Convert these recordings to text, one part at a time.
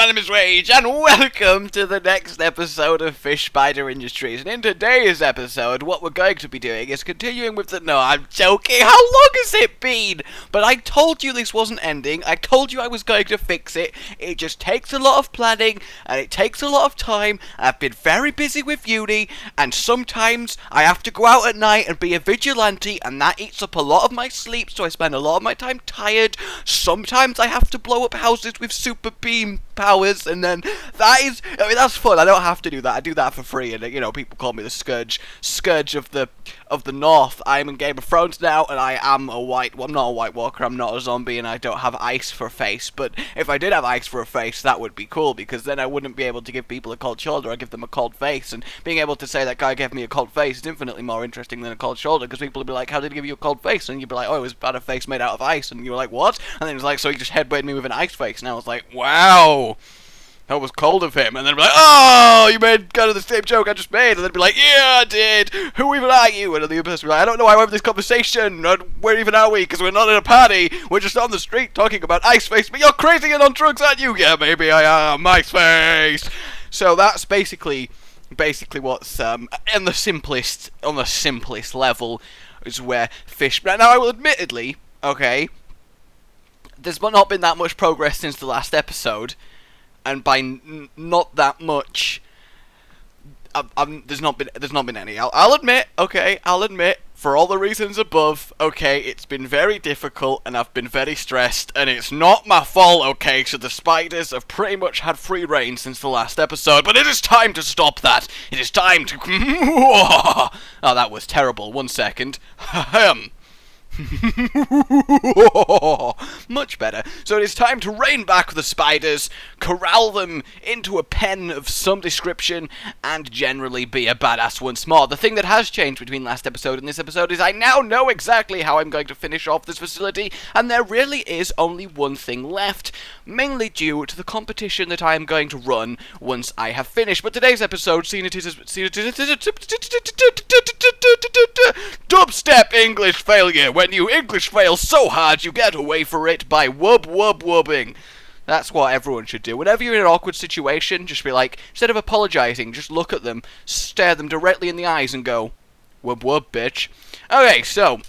name is Rage, and welcome to the next episode of Fish Spider Industries. And in today's episode, what we're going to be doing is continuing with the... No, I'm joking. How long has it been? But I told you this wasn't ending. I told you I was going to fix it. It just takes a lot of planning, and it takes a lot of time. I've been very busy with uni, and sometimes I have to go out at night and be a vigilante, and that eats up a lot of my sleep, so I spend a lot of my time tired. Sometimes I have to blow up houses with super beam powers, and then that's fun. I don't have to do that. I do that for free, and you know, people call me the scourge of the North. I'm in Game of Thrones now, and I am a white. Well, I'm not a White Walker. I'm not a zombie, and I don't have ice for a face. But if I did have ice for a face, that would be cool, because then I wouldn't be able to give people a cold shoulder. I give them a cold face, and being able to say that guy gave me a cold face is infinitely more interesting than a cold shoulder, because people would be like, "How did he give you a cold face?" And you'd be like, "Oh, it was about a face made out of ice," and you were like, "What?" And then it was like, "So he just headbutted me with an ice face," and I was like, "Wow, that was cold of him." And then I'd be like, "Oh, you made kind of the same joke I just made." And then be like, "Yeah, I did. Who even are you?" And then the other person would be like, "I don't know why we're having this conversation. Where even are we? Because we're not in a party. We're just on the street talking about Ice Face. But you're crazy and on drugs, aren't you?" "Yeah, maybe I am. Ice Face." So that's basically what's on the simplest level is where fish. Now I will admittedly, okay, there's not been that much progress since the last episode. And by not that much, there's not been any. I'll admit, okay, for all the reasons above, okay, it's been very difficult, and I've been very stressed, and it's not my fault, okay, so the spiders have pretty much had free reign since the last episode, but it is time to stop that. It is time to... Oh, that was terrible. 1 second. Much better. So it is time to rein back the spiders, corral them into a pen of some description, and generally be a badass once more. The thing that has changed between last episode and this episode is I now know exactly how I'm going to finish off this facility, and there really is only one thing left, mainly due to the competition that I am going to run once I have finished. But today's episode, dubstep English failure. When you English fail so hard, you get away for it by wubbing. That's what everyone should do. Whenever you're in an awkward situation, just be like, instead of apologizing, just look at them, stare them directly in the eyes, and go, wub, bitch. Okay, so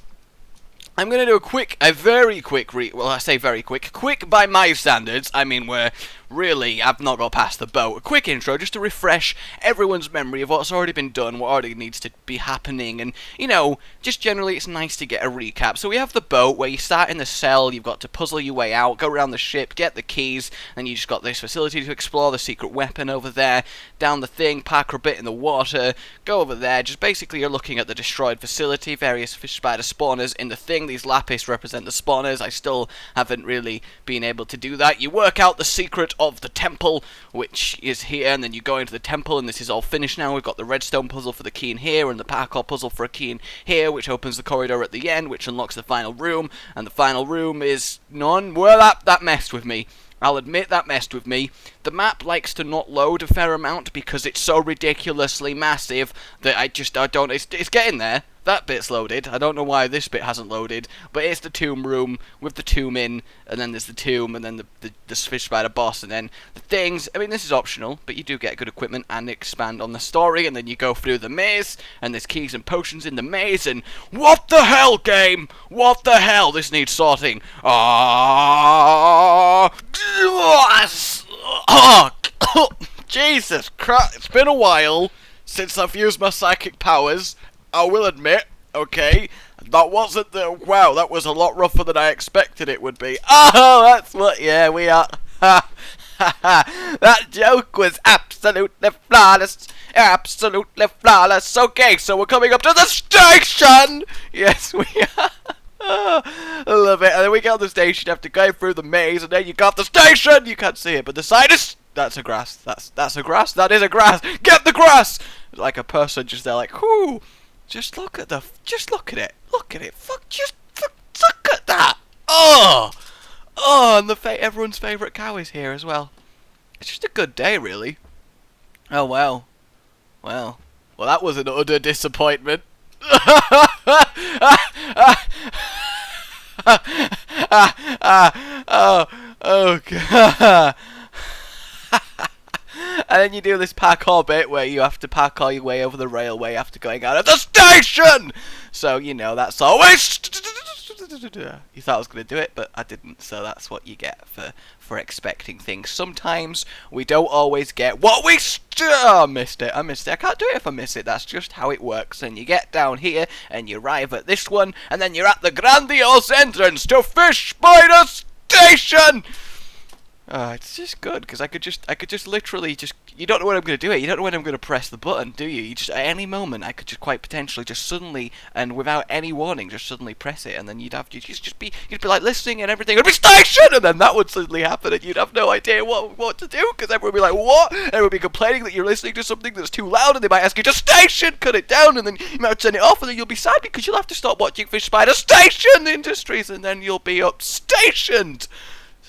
I'm going to do a very quick well, I say very quick by my standards. I mean, I've not got past the boat. A quick intro, just to refresh everyone's memory of what's already been done, what already needs to be happening, and, you know, just generally it's nice to get a recap. So we have the boat, where you start in the cell, you've got to puzzle your way out, go around the ship, get the keys, and you just got this facility to explore, the secret weapon over there, down the thing, park a bit in the water, go over there. Just basically you're looking at the destroyed facility, various fish spider spawners in the thing. These lapis represent the spawners. I still haven't really been able to do that. You work out the secret of the temple, which is here, and then you go into the temple, and this is all finished now. We've got the redstone puzzle for the key in here, and the parkour puzzle for a key in here, which opens the corridor at the end, which unlocks the final room, and the final room is none. Well, that messed with me. I'll admit that messed with me. The map likes to not load a fair amount because it's so ridiculously massive that I don't, it's getting there. That bit's loaded. I don't know why this bit hasn't loaded, but it's the tomb room with the tomb in, and then there's the tomb, and then the fish spider boss, and then the things. I mean, this is optional, but you do get good equipment and expand on the story, and then you go through the maze, and there's keys and potions in the maze, and what the hell, game? What the hell? This needs sorting. Jesus Christ, it's been a while since I've used my psychic powers. I will admit, okay, that wasn't wow, that was a lot rougher than I expected it would be. Oh, that's what, yeah, we are. Ha ha ha. That joke was absolutely flawless. Okay, so we're coming up to the station. Yes, we are. I love it. And then we get on the station, you have to go through the maze, and then you got the station. You can't see it, but the sign is... That's a grass. That's a grass. That is a grass. Get the grass! Like a person just there like, whoo. Just look at it. Look at it. Just look at that. Oh, and everyone's favourite cow is here as well. It's just a good day, really. Oh, well, that was an utter disappointment. Oh, God. And then you do this parkour bit where you have to parkour your way over the railway after going out of the station. So, you know, that's always... You thought I was going to do it, but I didn't. So that's what you get for expecting things. Sometimes we don't always get what we... I missed it. I can't do it if I miss it. That's just how it works. And you get down here, and you arrive at this one, and then you're at the grandiose entrance to Fish Spider Station! It's just good, because I could just literally just... You don't know when I'm going to do it. You don't know when I'm going to press the button, do you? You just, at any moment, I could just quite potentially just suddenly, and without any warning, just suddenly press it, and then you'd be like listening and everything would be station, and then that would suddenly happen, and you'd have no idea what to do, because everyone would be like, what? And everyone would be complaining that you're listening to something that's too loud, and they might ask you to station, cut it down, and then you might turn it off, and then you'll be sad because you'll have to stop watching Fish Spider Station Industries, and then you'll be upstationed.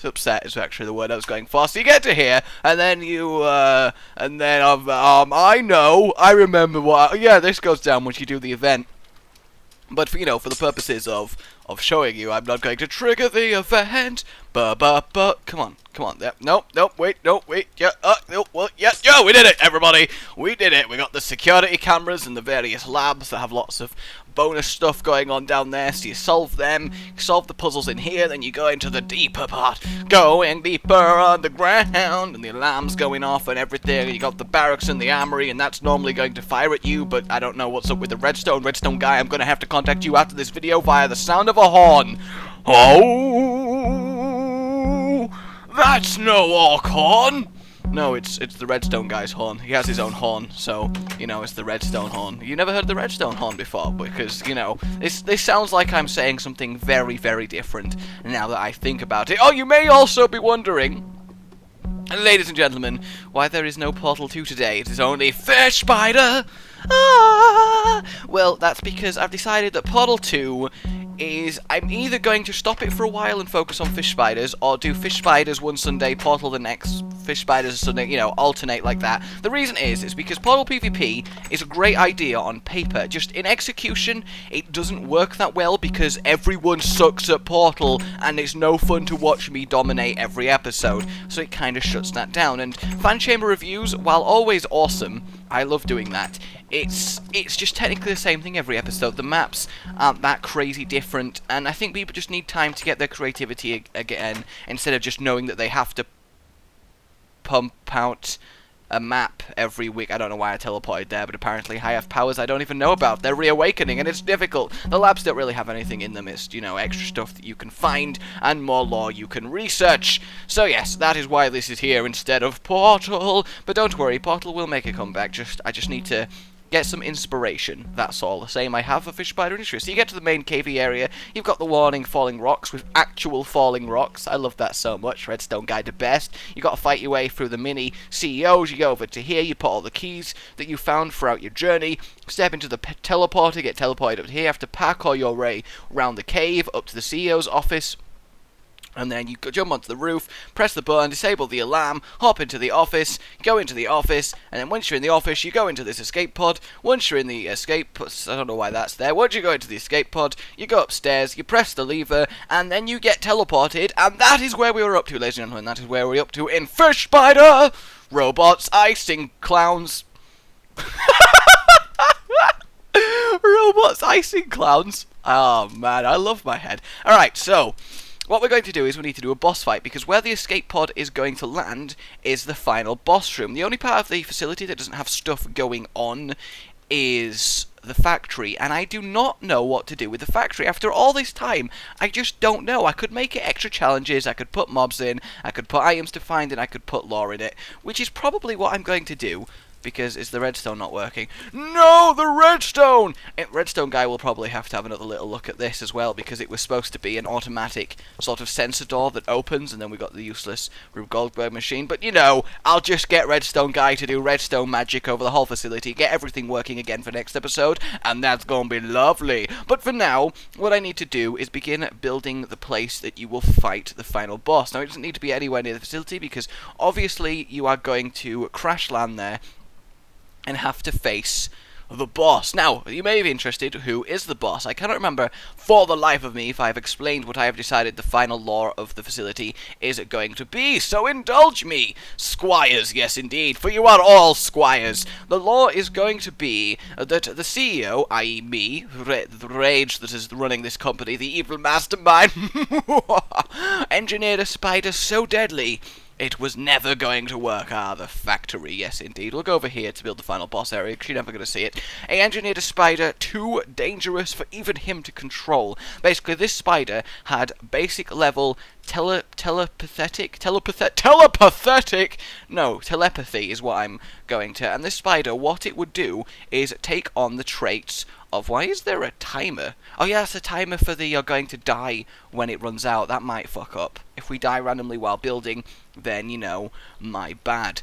Upset is actually the word I was going for. So you get to here, and then I remember what. Yeah, this goes down once you do the event. But for the purposes of showing you, I'm not going to trigger the event. Come on. Yep. Nope. Wait. Yeah. Yeah. We did it, everybody. We did it. We got the security cameras and the various labs that have lots of bonus stuff going on down there. So you solve them, solve the puzzles in here, then you go into the deeper part, going deeper underground, and the alarm's going off and everything. And you got the barracks and the armory, and that's normally going to fire at you. But I don't know what's up with the Redstone guy. I'm gonna have to contact you after this video via the sound of a horn. Oh, that's no orc horn. No, it's the Redstone guy's horn. He has his own horn, so, it's the Redstone horn. You never heard the Redstone horn before, because, this sounds like I'm saying something very, very different now that I think about it. Oh, you may also be wondering, ladies and gentlemen, why there is no Portal 2 today. It is only Fish Spider. Well, that's because I've decided that Portal 2 is... I'm either going to stop it for a while and focus on Fish Spiders, or do Fish Spiders one Sunday, Portal the next, Fish Spiders a Sunday, alternate like that. The reason is because Portal PvP is a great idea on paper. Just in execution, it doesn't work that well because everyone sucks at Portal, and it's no fun to watch me dominate every episode, so it kind of shuts that down. And fan chamber reviews, while always awesome, I love doing that. It's just technically the same thing every episode. The maps aren't that crazy different, and I think people just need time to get their creativity again, instead of just knowing that they have to pump out a map every week. I don't know why I teleported there, but apparently I have powers I don't even know about. They're reawakening, and it's difficult. The labs don't really have anything in them. It's, extra stuff that you can find, and more lore you can research. So yes, that is why this is here instead of Portal. But don't worry, Portal will make a comeback. I just need to get some inspiration, that's all. The same I have for Fish Spider Industry. So you get to the main cavey area, you've got the warning falling rocks with actual falling rocks. I love that so much. Redstone guy the best. You got to fight your way through the mini CEOs. You go over to here, you put all the keys that you found throughout your journey, step into the teleporter, get teleported up to here, have to parkour your way around the cave, up to the CEO's office. And then you jump onto the roof, press the button, disable the alarm, hop into the office, go into the office, and then once you're in the office, you go into this escape pod. Once you're in the escape pod, I don't know why that's there. Once you go into the escape pod, you go upstairs, you press the lever, and then you get teleported, and that is where we were up to, ladies and gentlemen. That is where we're up to in Fish Spider! Robots, icing, clowns. Robots, icing, clowns. Oh man, I love my head. Alright, so what we're going to do is we need to do a boss fight, because where the escape pod is going to land is the final boss room. The only part of the facility that doesn't have stuff going on is the factory, and I do not know what to do with the factory. After all this time, I just don't know. I could make it extra challenges, I could put mobs in, I could put items to find, and I could put lore in it, which is probably what I'm going to do. Because is the redstone not working? No, the redstone! Redstone guy will probably have to have another little look at this as well, because it was supposed to be an automatic sort of sensor door that opens, and then we got the useless Rube Goldberg machine. But I'll just get Redstone guy to do redstone magic over the whole facility, get everything working again for next episode, and that's gonna be lovely. But for now, what I need to do is begin building the place that you will fight the final boss. Now, it doesn't need to be anywhere near the facility, because obviously you are going to crash land there and have to face the boss. Now, you may be interested, who is the boss? I cannot remember for the life of me if I have explained what I have decided the final law of the facility is going to be, so indulge me, squires, yes indeed, for you are all squires. The law is going to be that the CEO, i.e. me, the Rage that is running this company, the evil mastermind, engineered a spider so deadly it was never going to work. Ah, the factory, yes indeed. We'll go over here to build the final boss area, because you're never going to see it. He engineered a spider too dangerous for even him to control. Basically, this spider had basic level telepathy is what I'm going to. And this spider, what it would do is take on the traits of... Why is there a timer? Oh yeah, it's a timer for the you're going to die when it runs out. That might fuck up. If we die randomly while building, then, you know, my bad.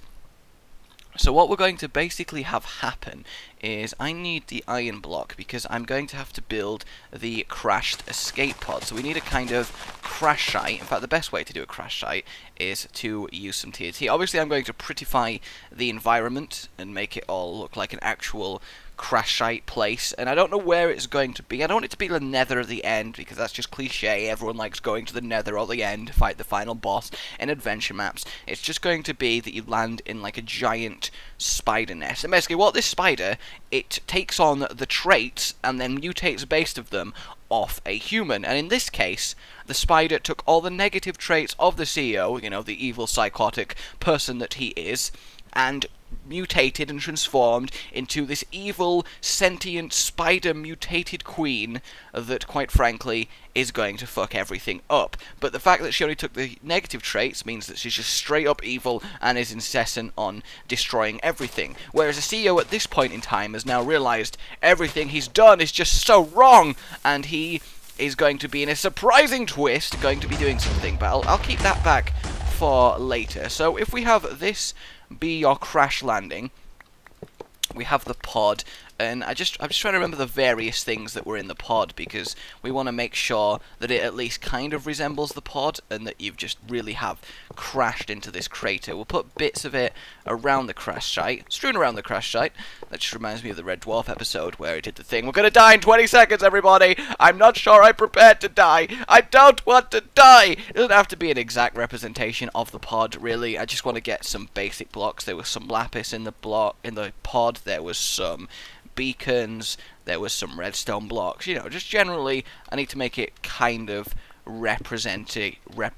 So what we're going to basically have happen is I need the iron block because I'm going to have to build the crashed escape pod. So we need a kind of crash site. In fact, the best way to do a crash site is to use some TNT. Obviously, I'm going to prettify the environment and make it all look like an actual crash site place, and I don't know where it's going to be. I don't want it to be the nether at the end, because that's just cliche. Everyone likes going to the nether at the end to fight the final boss in adventure maps. It's just going to be that you land in like a giant spider nest, and basically what this spider, it takes on the traits and then mutates based of them off a human, and in this case the spider took all the negative traits of the CEO, you know, the evil psychotic person that he is, and mutated and transformed into this evil, sentient, spider-mutated queen that, quite frankly, is going to fuck everything up. But the fact that she only took the negative traits means that she's just straight-up evil and is incessant on destroying everything. Whereas the CEO at this point in time has now realised everything he's done is just so wrong, and he is going to be, in a surprising twist, going to be doing something. But I'll keep that back for later. So if we have this be your crash landing, we have the pod, and I'm just trying to remember the various things that were in the pod, because we want to make sure that it at least kind of resembles the pod, and that you've just really have crashed into this crater. We'll put bits of it around the crash site, strewn around the crash site. That just reminds me of the Red Dwarf episode where it did the thing. We're gonna die in 20 seconds, everybody! I'm not sure I'm prepared to die! I don't want to die! It doesn't have to be an exact representation of the pod, really. I just want to get some basic blocks. There was some lapis in the pod, there was some beacons, there was some redstone blocks, you know, just generally I need to make it kind of represent. We're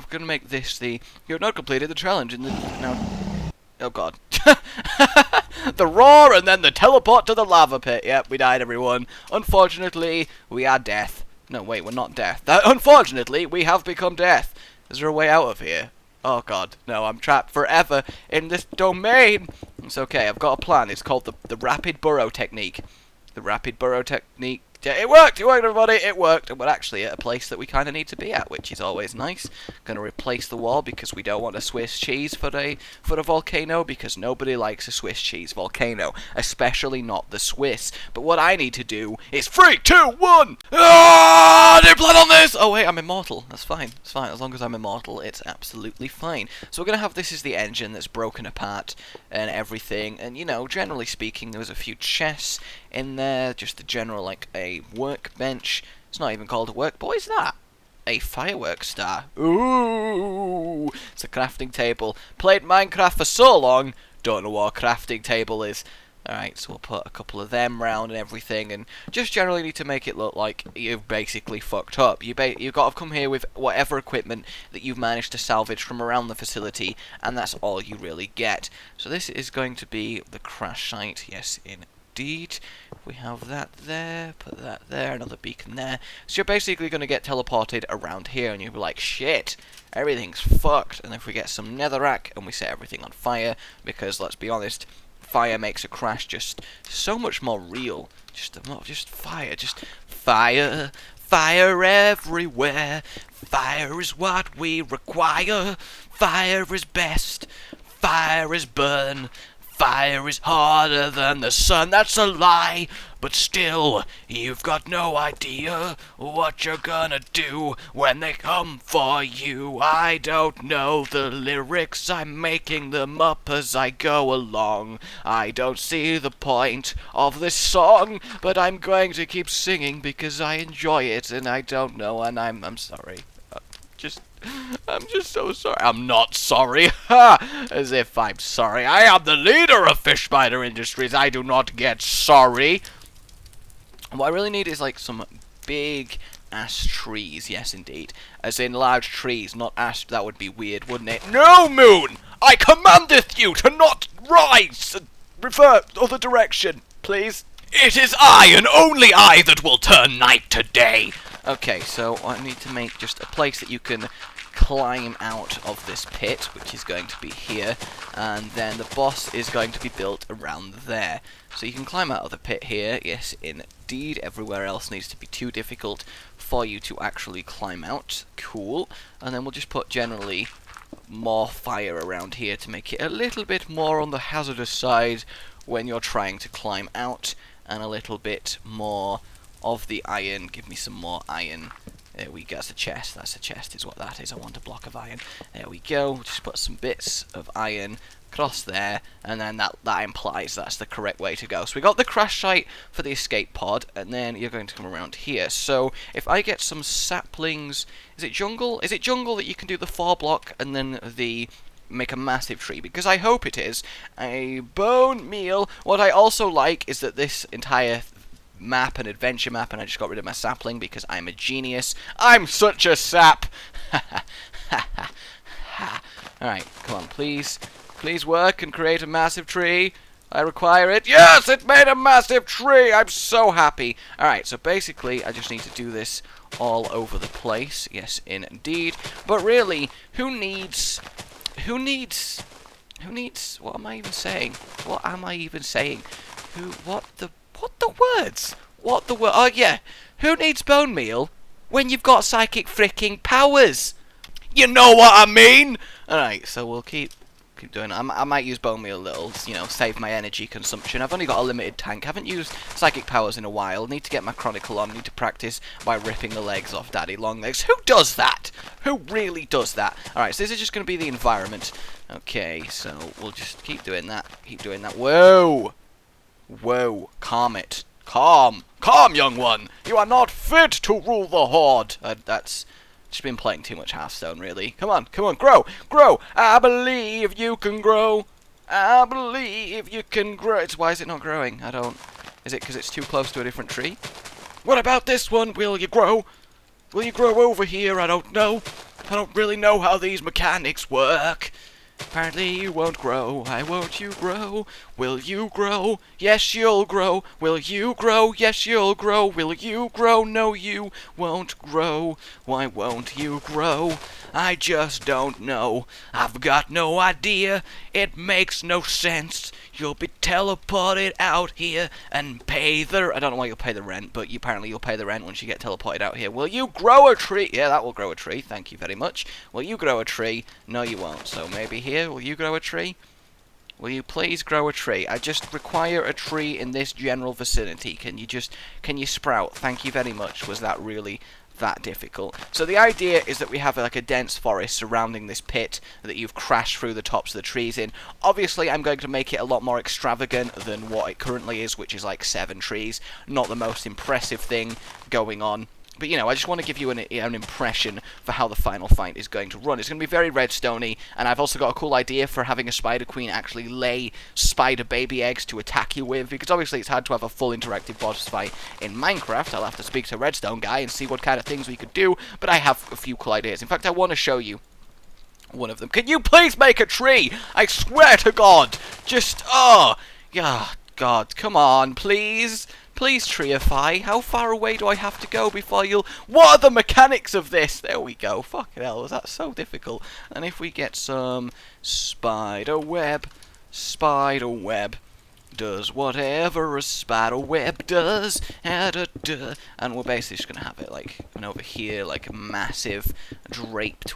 gonna make this the... You have not completed the challenge in the... No. Oh god. The roar and then the teleport to the lava pit. Yep, we died, everyone. Unfortunately, we are death. No, wait, we're not death. Unfortunately, we have become death. Is there a way out of here? Oh god, no, I'm trapped forever in this domain. It's okay, I've got a plan. It's called the rapid burrow technique. The rapid burrow technique. Yeah, it worked, everybody, it worked. And we're actually at a place that we kind of need to be at, which is always nice. Going to replace the wall because we don't want a Swiss cheese for a volcano, because nobody likes a Swiss cheese volcano, especially not the Swiss. But what I need to do is 3, 2, 1. I didn't plan on this. Oh wait, I'm immortal. That's fine. It's fine as long as I'm immortal. It's absolutely fine. So we're gonna have this as the engine that's broken apart and everything. And you know, generally speaking, there was a few chests in there, just the general, like, a workbench. It's not even called a work... What is that? A fireworks star. Ooh! It's a crafting table. Played Minecraft for so long, don't know what a crafting table is. Alright, so we'll put a couple of them round and everything, and just generally need to make it look like you've basically fucked up. You've got to come here with whatever equipment that you've managed to salvage from around the facility, and that's all you really get. So this is going to be the crash site, yes, indeed. We have that there, put that there, another beacon there. So you're basically going to get teleported around here, and you'll be like, shit, everything's fucked. And if we get some netherrack and we set everything on fire, because let's be honest, fire makes a crash just so much more real. Just fire, fire everywhere. Fire is what we require. Fire is best. Fire is burn. Fire is harder than the sun. That's a lie. but still, you've got no idea what you're gonna do when they come for you. I don't know the lyrics, I'm making them up as I go along. I don't see the point of this song, but I'm going to keep singing because I enjoy it, and I don't know, and I'm sorry. I'm just so sorry. I'm not sorry. Ha! As if I'm sorry. I am the leader of Fish Spider Industries. I do not get sorry. What I really need is like some big ass trees. Yes, indeed. As in large trees, not ash. That would be weird, wouldn't it? No, Moon! I commandeth you to not rise. Refer other direction, please. It is I, and only I, that will turn night to day. Okay, so I need to make just a place that you can climb out of this pit, which is going to be here, and then the boss is going to be built around there. So you can climb out of the pit here, yes, indeed. Everywhere else needs to be too difficult for you to actually climb out. Cool. And then we'll just put generally more fire around here to make it a little bit more on the hazardous side when you're trying to climb out, and a little bit more of the iron. Give me some more iron. There we go. That's a chest. That's a chest is what that is. I want a block of iron. There we go. Just put some bits of iron across there, and then that implies that's the correct way to go. So we got the crash site for the escape pod, and then you're going to come around here. So if I get some saplings, is it jungle? Is it jungle that you can do the 4 block and then the make a massive tree? Because I hope it is a bone meal. What I also like is that this entire map, an adventure map, and I just got rid of my sapling because I'm a genius. I'm such a sap. Alright, come on, please work and create a massive tree. I require it. Yes, it made a massive tree. I'm so happy. Alright, so basically I just need to do this all over the place. Yes, indeed. But really, who needs, what am I even saying? What am I even saying? What the words? Oh yeah, who needs bone meal when you've got psychic freaking powers? You know what I mean? Alright, so we'll keep doing it. I might use bone meal a little, you know, save my energy consumption. I've only got a limited tank. I haven't used psychic powers in a while. Need to get my chronicle on. Need to practice by ripping the legs off Daddy Longlegs. Who does that? Who really does that? Alright, so this is just going to be the environment. Okay, so we'll just keep doing that. Keep doing that. Whoa! Whoa, calm it. Calm, young one. You are not fit to rule the Horde. That's just been playing too much Hearthstone, really. Come on, grow. I believe you can grow. I believe you can grow. Why is it not growing? Is it because it's too close to a different tree? What about this one? Will you grow? Will you grow over here? I don't know. I don't really know how these mechanics work. Apparently you won't grow. Why won't you grow? Will you grow? Yes, you'll grow. Will you grow? Yes, you'll grow. Will you grow? No, you won't grow. Why won't you grow? I just don't know. I've got no idea. It makes no sense. You'll be teleported out here and pay the... I don't know why you'll pay the rent, but apparently you'll pay the rent once you get teleported out here. Will you grow a tree? Yeah, that will grow a tree. Thank you very much. Will you grow a tree? No, you won't. So maybe here, will you grow a tree? Will you please grow a tree? I just require a tree in this general vicinity. Can you sprout? Thank you very much. Was that really that difficult? So the idea is that we have like a dense forest surrounding this pit that you've crashed through the tops of the trees in. Obviously I'm going to make it a lot more extravagant than what it currently is, which is like 7 trees. Not the most impressive thing going on. But, you know, I just want to give you an impression for how the final fight is going to run. It's going to be very Redstoney, and I've also got a cool idea for having a Spider Queen actually lay spider baby eggs to attack you with, because obviously it's hard to have a full interactive boss fight in Minecraft. I'll have to speak to Redstone guy and see what kind of things we could do, but I have a few cool ideas. In fact, I want to show you one of them. Can you please make a tree? I swear to God! Just, oh, yeah, God, come on, please? Please, Treify, how far away do I have to go before you'll... What are the mechanics of this? There we go. Fucking hell, was that so difficult? And if we get some spider web does whatever a spider web does, and we're basically just going to have it, like, and over here, like a massive draped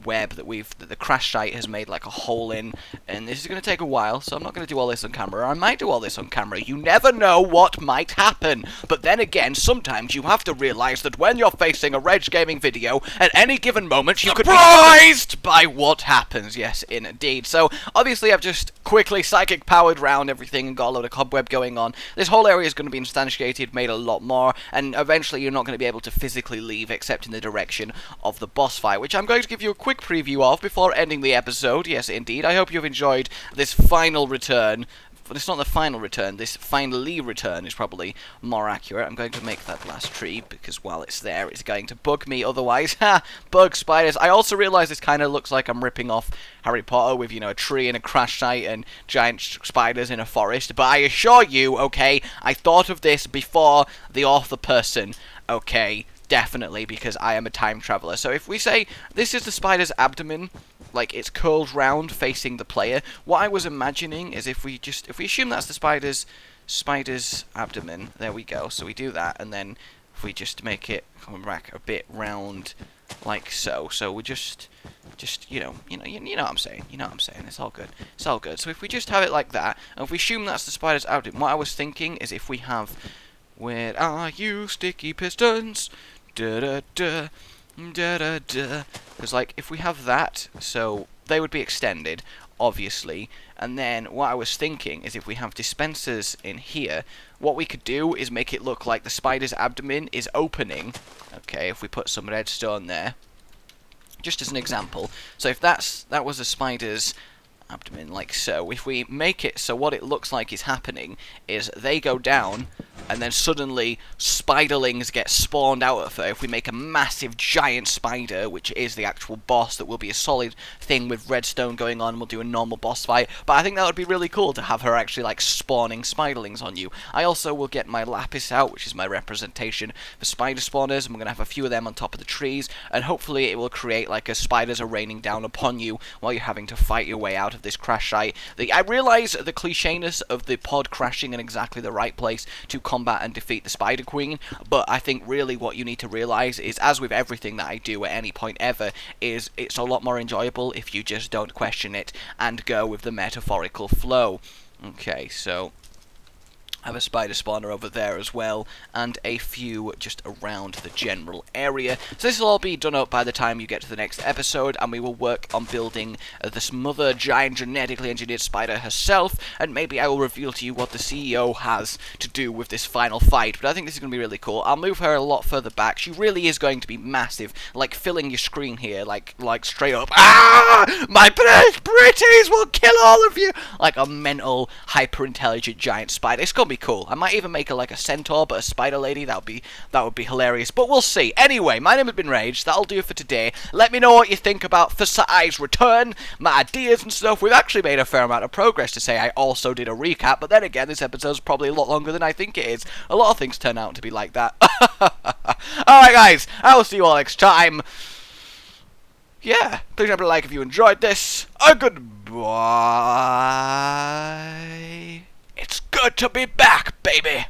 web that the crash site has made like a hole in, and this is going to take a while, so I'm not going to do all this on camera. I might do all this on camera. You never know what might happen. But then again, sometimes you have to realize that when you're facing a Rage Gaming video, at any given moment, you could be surprised by what happens. Yes, indeed. So, obviously, I've just quickly psychic powered round everything and got a load of cobweb going on. This whole area is going to be instantiated, made a lot more, and eventually you're not going to be able to physically leave except in the direction of the boss fight, which I'm going to give you a quick preview of before ending the episode. Yes, indeed. I hope you've enjoyed this final return. But it's not the final return, this finally return is probably more accurate. I'm going to make that last tree, because while it's there, it's going to bug me otherwise. Ha! Bug spiders. I also realise this kind of looks like I'm ripping off Harry Potter with, you know, a tree and a crash site and giant spiders in a forest. But I assure you, okay, I thought of this before the author person, okay, definitely, because I am a time traveller. So if we say, this is the spider's abdomen, like it's curled round facing the player, what I was imagining is if we assume that's the spider's abdomen, there we go, so we do that, and then if we just make it come back a bit round like so, we just you know what I'm saying, it's all good, so if we just have it like that, and if we assume that's the spider's abdomen, what I was thinking is if we have, where are you, sticky pistons, da-da-da, da-da-da, because like if we have that, so they would be extended obviously, and then what I was thinking is if we have dispensers in here, what we could do is make it look like the spider's abdomen is opening. Okay, if we put some redstone there, just as an example, so if that was a spider's abdomen like so, if we make it so what it looks like is happening is they go down and then suddenly spiderlings get spawned out of her. If we make a massive giant spider, which is the actual boss, that will be a solid thing with redstone going on, we'll do a normal boss fight, but I think that would be really cool to have her actually like spawning spiderlings on you. I also will get my lapis out, which is my representation for spider spawners, and we're going to have a few of them on top of the trees, and hopefully it will create like a spiders are raining down upon you while you're having to fight your way out of this crash site. I realise the clichéness of the pod crashing in exactly the right place to combat and defeat the Spider Queen, but I think really what you need to realise is, as with everything that I do at any point ever, is it's a lot more enjoyable if you just don't question it and go with the metaphorical flow. Okay, so I have a spider spawner over there as well, and a few just around the general area. So this will all be done up by the time you get to the next episode, and we will work on building this mother giant genetically engineered spider herself, and maybe I will reveal to you what the CEO has to do with this final fight, but I think this is going to be really cool. I'll move her a lot further back. She really is going to be massive, like filling your screen here, like straight up, ah! My pretties will kill all of you! Like a mental, hyper-intelligent giant spider. It's going to be cool. I might even make her like a centaur, but a spider lady. That would be hilarious. But we'll see. Anyway, my name has been Rage. That'll do it for today. Let me know what you think about Fasai's return, my ideas and stuff. We've actually made a fair amount of progress to say I also did a recap, but then again, this episode's probably a lot longer than I think it is. A lot of things turn out to be like that. Alright guys, I will see you all next time. Yeah, please remember to like if you enjoyed this. Goodbye. It's good to be back, baby!